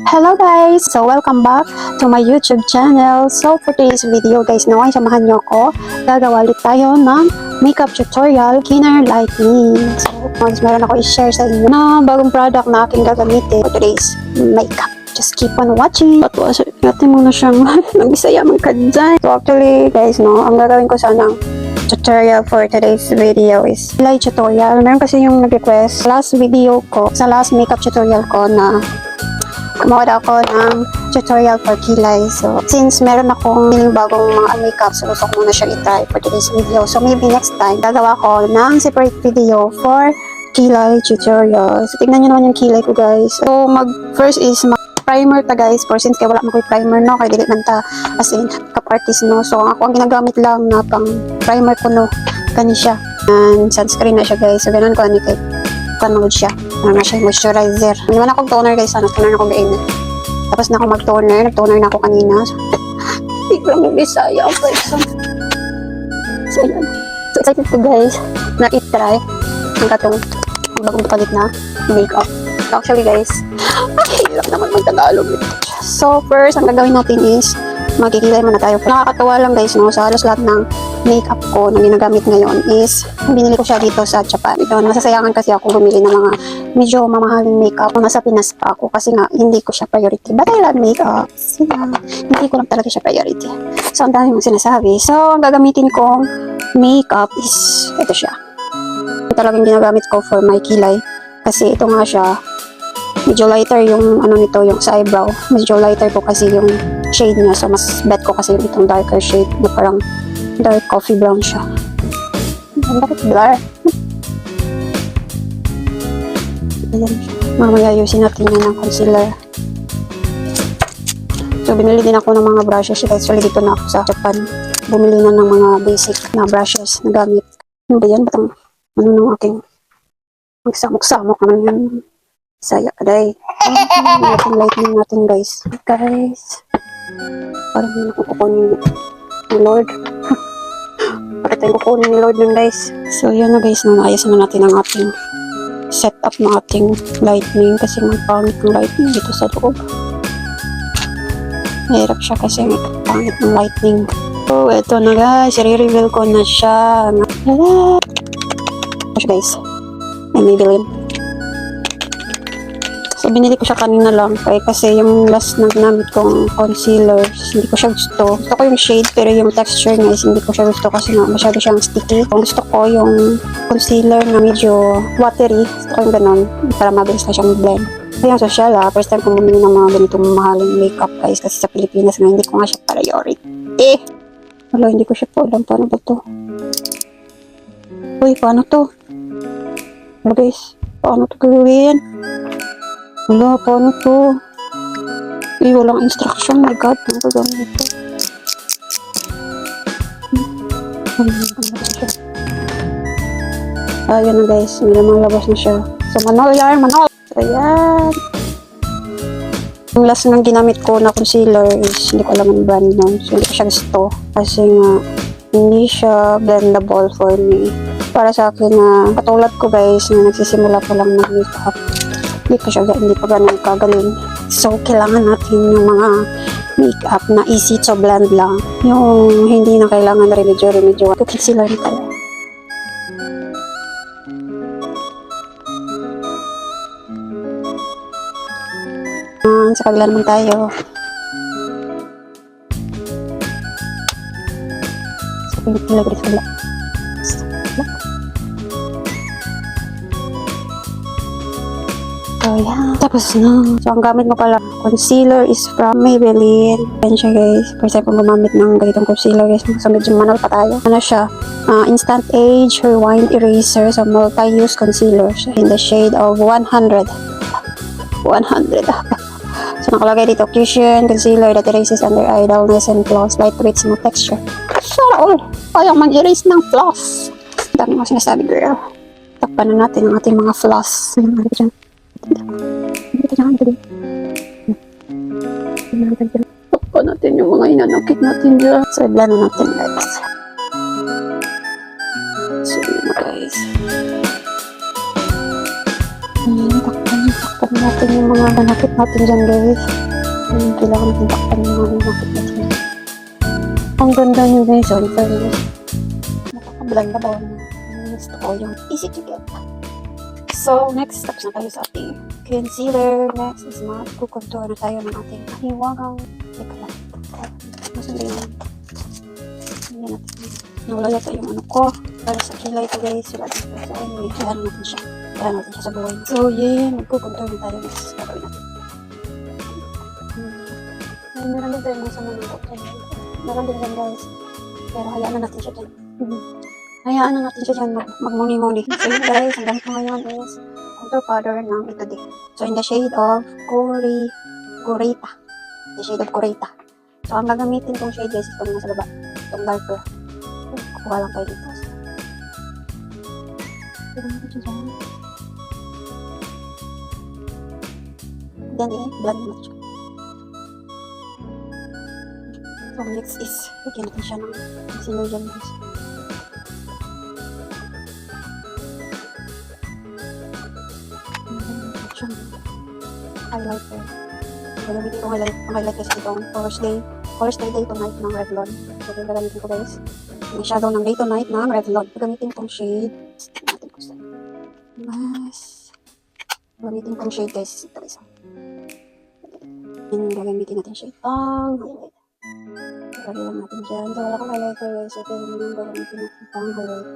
Hello guys! So welcome back to my YouTube channel. So for today's video guys, naway samahan nyo ako. Gagawa ulit tayo ng makeup tutorial, inner lightning. So once meron ako i-share sa inyo na bagong product na aking gagamitin for today's makeup. Just keep on watching. Patuwasan natin muna siyang nag-isaya man ka dyan. So actually guys, no, ang gagawin ko sana tutorial for today's video is light tutorial. Meron kasi yung nag-request last video ko, sa last makeup tutorial ko na gumawa ako ng tutorial for kilay. So, since meron akong bagong mga makeup, so gusto ko muna siya i-try for today's video. So, maybe next time, gagawa ko ng separate video for kilay tutorial. So, tignan nyo naman yung kilay ko, guys. So, first is primer ta, guys. For since kaya wala mo ko primer, no? Kaya dili man ta as in kap-artist, no? So, ako ang ginagamit lang na pang primer ko, no? Kani siya. And sunscreen na siya, guys. So, ganun ko, ano kay panood siya. Ano na siya, moisturizer. Hindi man akong toner guys, ano, toner na akong gainit. Tapos na ako mag-toner, nag-toner na ako kanina. Hindi ko lang mag-isaya ako guys. So, yan. So, excited ko guys na i-try ang katong bagong palit na makeup. So, actually guys, hirap naman mag-Tagalog. So, first, ang gagawin natin is magkikilay muna tayo. Nakakatawa lang guys, no? Sa halos lahat ng makeup ko na ginagamit ngayon is binili ko siya dito sa Japan. Ito, nasasayangan kasi ako bumili ng mga medyo mamahaling makeup kung nasa Pinas pa ako kasi nga hindi ko siya priority. But I love makeup. Hindi ko lang talaga siya priority. So, ang dami mong sinasabi. So, ang gagamitin kong makeup is ito siya. Ito talagang ginagamit ko for my kilay kasi ito nga siya. Medyo lighter yung ano nito, yung sa eyebrow. Medyo lighter po kasi yung shade niya. So, mas bet ko kasi yung itong darker shade na parang dark coffee brown siya. Bakit blur? Ayan siya. Mamaya ayusin natin yan ng concealer. So, binili din ako ng mga brushes. Actually, dito na ako sa Japan. Bumili na ng mga basic na brushes na gamit. Ano ba yan? Batang ano nung aking magsamok-samok naman yan. Saya ka day. Ating lightning natin guys. Guys. Parang hindi ko kukunin ni Lord. Parang tayo kukunin ni Lord nun guys. So yan na guys. Naayos na natin ang ating setup ng ating lightning. Kasi magpangit ng lightning dito sa loob. Mahirap siya kasi magpangit ng lightning. So eto na guys. I-reveal ko na siya. Tada! Guys. I may believe. So, binili ko siya kanina lang kasi yung last na ginamit kong concealer, hindi ko siya gusto. Gusto ko yung shade pero yung texture niya is hindi ko siya gusto kasi nga masyado siyang sticky. Kung gusto ko yung concealer na medyo watery, gusto ko yung ganon para mabilis na siyang blend. So, yung social first time kong bumili ng mga ganitong mahaling makeup guys kasi sa Pilipinas nga hindi ko nga siya priority. Wala, hindi ko siya po alam paano ba to. Uy, paano to? Wala guys, paano to gawin? Wala, paano to? Eh, walang instruction. My God, ano ba gawin ito? Ayan na guys, may lumalabas na siya. So, manual yan, manual! So, ayan. Yung last nang ginamit ko na concealer is, hindi ko alam ang brand nun. So, hindi ko siya gusto. Kasi nga, hindi siya blendable for me. Para sa akin na, katulad ko guys, na nagsisimula pa lang mag-makeup. Hindi pa ganun kagaling. So, kailangan natin yung mga makeup na easy to blend lang. Yung hindi na kailangan remedyo. Concealer na tayo. Sa kabila naman tayo. So, ilagay sa kabila. So, yeah. Tapos na. So, ang gamit mo pala, concealer is from Maybelline. Yan siya, guys. First time kong gumamit ng ganitong concealer, guys. So, medyo manual pa tayo. Ano siya? Instant Age Rewind Eraser. So, multi-use concealer. In the shade of 100. 100. So, nakalagay dito, cushion, concealer that erases under eye dullness and flaws, lightweight, smooth texture. Sana all. Kaya mag-erase ng flaws. Dami ko sinasabi, girl. Takpan na natin ang ating mga flaws. Ano dyan? Takpan natin yung mga inanakit natin dyan. So, iblano natin guys. So, yun na guys. Takpan natin yung mga nanakit natin dyan guys. Kailangan natin takpan yung mga nanakit natin. Ang ganda nyo guys, on fairness. Makakablanda ba ako na? Gusto ko yung easy to get. So, next steps na tayo sa ating concealer. Next is mag-contour na tayo ng ating hiwagang. Teka lang. Masali yun. Hindi natin. Nawala yata yung ano ko. Para sa kilay ko guys. Wala dito. So, anyway, kaya natin siya. Kaya natin siya sa buhay. So, yeah. Mag-contour na tayo. Next, gagawin natin. Meron din tayo sa mga contour. Meron din yan guys. Pero hayaan na natin siya dyan. Hayaan na natin siya dyan mag-muni-muni. So yun guys, ang gamit ko ngayon is contour powder ng Ito Day. So in the shade of Gorita. The shade of Gorita. So ang gagamitin kong shade guys, itong nasa baba. Itong darker. Kukuha lang tayo dito. Then blend mo siya. So next is, lagyan natin siya ng concealer dyan guys. Highlighter. Gagamitin ko highlight kasi itong Forest Day Day to Night ng Revlon. So, gagamitin ko guys. Yung shadow ng Day to Night ng Revlon. Gagamitin kong shade. Natin ko sa mas. Gagamitin kong shade guys. Ito guys. Yung gagamitin natin shade pang highlight. Lagay lang natin dyan. So, wala kong highlighter guys. Ito yung gagamitin natin pang highlight.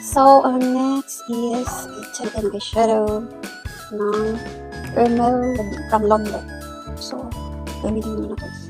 So, our next is ito yung shadow ng Rimmel from London. So, gamitin mo na guys.